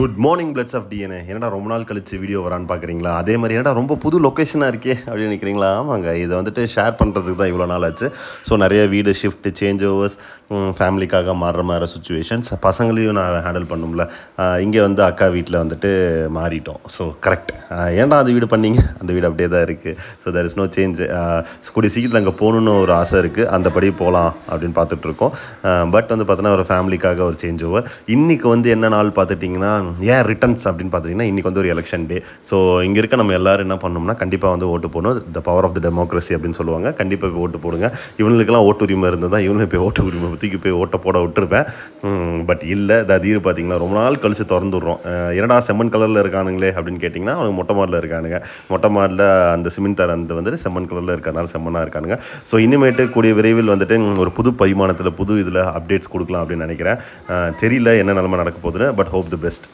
Good morning bloods of DNA. என்னடா ரொம்ப நாள் கழிச்சு வீடியோ வரான்னு பார்க்குறீங்களா? அதே மாதிரி என்னடா ரொம்ப புது லொக்கேஷனாக இருக்கே அப்படின்னு நினைக்கிறீங்களா? ஆமாங்க, இதை வந்துட்டு ஷேர் பண்ணுறதுக்கு தான் இவ்வளோ நாள் ஆச்சு. ஸோ நிறைய வீடு ஷிஃப்ட் சேஞ்ச் ஓவர்ஸ், ஃபேமிலிக்காக மாறுற மாதிரி சுச்சுவேஷன்ஸ், பசங்களையும் நான் ஹேண்டில் பண்ணும்ல. இங்கே வந்து அக்கா வீட்டில் வந்துட்டு மாறிட்டோம். So correct. ஏன்டா அந்த வீடு பண்ணீங்க? அந்த வீடு அப்படியே தான் இருக்குது. So there is no change. கூடிய சீக்கிரத்தில் அங்கே போகணுன்னு ஒரு ஆசை இருக்குது. அந்தபடி போகலாம் அப்படின்னு பார்த்துட்ருக்கோம். பட் வந்து பார்த்தோன்னா ஒரு ஃபேமிலிக்காக ஒரு சேஞ்ச் ஓவர். இன்றைக்கி வந்து என்ன நாள் பார்த்துட்டிங்கன்னா ஏன் ரிட்டர்ன்ஸ் அப்படின்னு பார்த்தீங்கன்னா இன்றைக்கி வந்து ஒரு எலெக்ஷன் டே. ஸோ இங்கே இருக்க நம்ம எல்லோரும் என்ன பண்ணோம்னா கண்டிப்பாக வந்து ஓட்டு போடணும். The power of the democracy அப்படின்னு சொல்லுவாங்க. கண்டிப்பாக போய் ஓட்டு போடுங்க. இவங்களுக்கெல்லாம் ஓட்டு உரிமை இருந்து தான் இவனும் போய் ஓட்டு உரிமை தூக்கி போய் ஓட்டை போட விட்டுருப்பேன். பட் இல்லை, தீர் பார்த்தீங்கன்னா ரொம்ப நாள் கழித்து திறந்து விட்றோம். என்னடா செம்மண் கலரில் இருக்கானுங்களே அப்படின்னு கேட்டிங்கன்னா அவங்க மொட்டை மாடில் இருக்கானுங்க. மொட்டை மாடில் அந்த சிமெண்ட் தர அந்த வந்துட்டு செம்மண் கலரில் இருக்கனால செம்மனாக இருக்கானுங்க. ஸோ இனிமேட்டு கூடிய விரைவில் வந்துட்டு ஒரு புது பரிமாணத்தில் புது இதில் அப்டேட்ஸ் கொடுக்கலாம் அப்படின்னு நினைக்கிறேன். தெரியல என்ன நிலைமை நடக்க போகுதுன்னு. But hope the best.